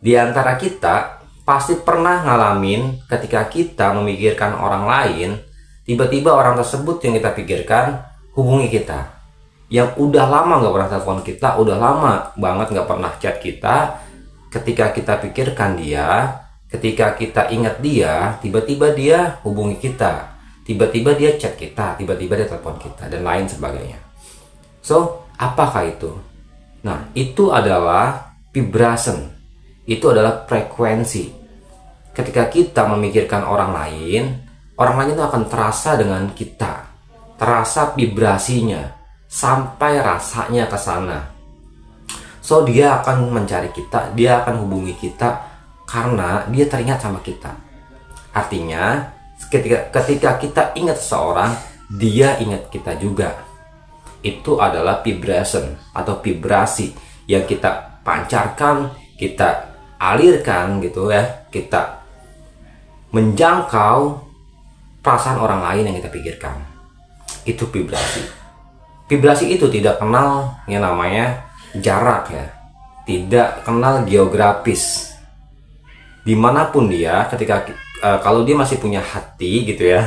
Di antara kita pasti pernah ngalamin ketika kita memikirkan orang lain, tiba-tiba orang tersebut yang kita pikirkan hubungi kita. Yang udah lama nggak pernah telepon kita, udah lama banget nggak pernah chat kita. Ketika kita pikirkan dia, ketika kita ingat dia, tiba-tiba dia hubungi kita, tiba-tiba dia chat kita, tiba-tiba dia telepon kita, dan lain sebagainya. So, apakah itu? Nah, itu adalah vibration. Itu adalah frekuensi. Ketika kita memikirkan orang lain itu akan terasa dengan kita. Terasa vibrasinya, sampai rasanya ke sana. So, dia akan mencari kita, dia akan hubungi kita karena dia teringat sama kita. Artinya, ketika kita ingat seseorang, dia ingat kita juga. Itu adalah vibration atau vibrasi yang kita pancarkan, kita alirkan gitu ya, kita menjangkau perasaan orang lain yang kita pikirkan. Itu vibrasi. Vibrasi itu tidak kenal yang namanya jarak ya, tidak kenal geografis. Dimanapun dia, ketika kalau dia masih punya hati gitu ya,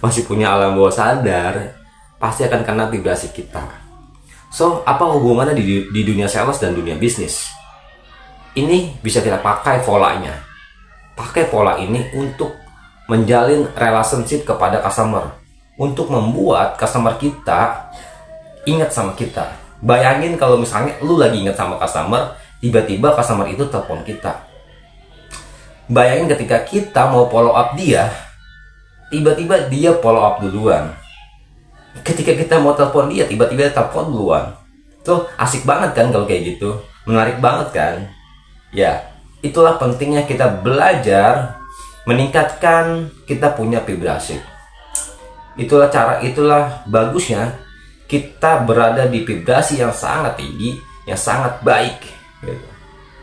masih punya alam bawah sadar, pasti akan kena vibrasi kita. So, apa hubungannya di dunia sales dan dunia bisnis? Ini bisa kita pakai polanya. Pakai pola ini untuk menjalin relationship kepada customer, untuk membuat customer kita ingat sama kita. Bayangin kalau misalnya lu lagi ingat sama customer, tiba-tiba customer itu telepon kita. Bayangin ketika kita mau follow up dia, tiba-tiba dia follow up duluan. Ketika kita mau telepon dia, tiba-tiba dia telepon duluan. Tuh asik banget kan kalau kayak gitu, menarik banget kan? Ya, itulah pentingnya kita belajar meningkatkan kita punya vibrasi. Itulah bagusnya kita berada di vibrasi yang sangat tinggi, yang sangat baik.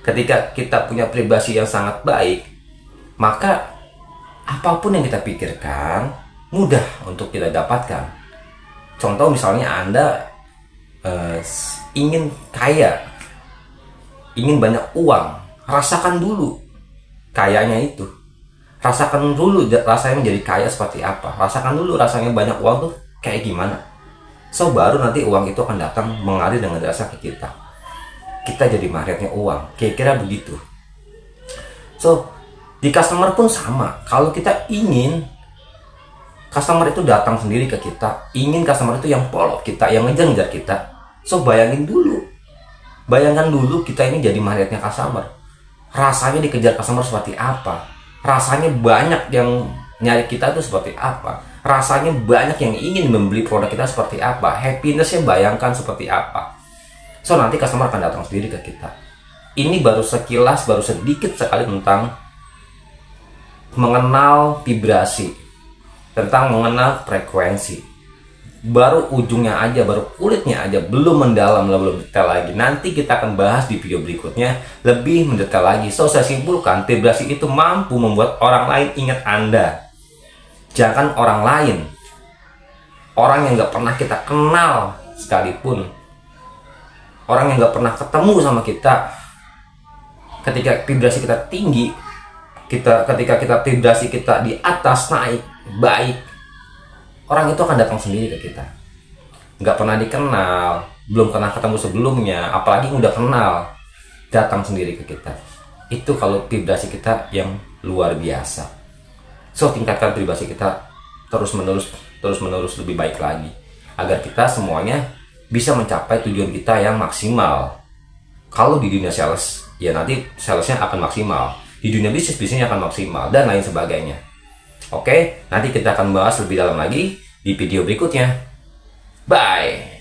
Ketika kita punya vibrasi yang sangat baik, maka apapun yang kita pikirkan mudah untuk kita dapatkan. Contoh misalnya Anda ingin kaya, ingin banyak uang, rasakan dulu kayanya itu. Rasakan dulu rasanya menjadi kaya seperti apa. Rasakan dulu rasanya banyak uang tuh kayak gimana. So, baru nanti uang itu akan datang mengalir dengan rasa ke kita. Kita jadi magnetnya uang, kira-kira begitu. So, di customer pun sama. Kalau kita ingin customer itu datang sendiri ke kita, ingin customer itu yang follow kita, yang ngejar kita. So, bayangkan dulu kita ini jadi magnetnya customer. Rasanya dikejar customer seperti apa? Rasanya banyak yang nyari kita itu seperti apa? Rasanya banyak yang ingin membeli produk kita seperti apa? Happinessnya bayangkan seperti apa? So, nanti customer akan datang sendiri ke kita. Ini baru sekilas, baru sedikit sekali tentang mengenal vibrasi, tentang mengenal frekuensi. Baru ujungnya aja, baru kulitnya aja, belum mendalam, belum detail lagi. Nanti kita akan bahas di video berikutnya lebih mendetail lagi. So, saya simpulkan, vibrasi itu mampu membuat orang lain ingat Anda. Jangan orang lain, orang yang gak pernah kita kenal sekalipun, orang yang gak pernah ketemu sama kita. Ketika vibrasi kita tinggi, ketika kita vibrasi kita di atas, naik, baik, orang itu akan datang sendiri ke kita. Nggak pernah dikenal, belum pernah ketemu sebelumnya, apalagi udah kenal, datang sendiri ke kita. Itu kalau vibrasi kita yang luar biasa. So, tingkatkan vibrasi kita terus menerus lebih baik lagi, agar kita semuanya bisa mencapai tujuan kita yang maksimal. Kalau di dunia sales, ya nanti salesnya akan maksimal. Di dunia bisnisnya akan maksimal, dan lain sebagainya. Oke, nanti kita akan bahas lebih dalam lagi di video berikutnya. Bye!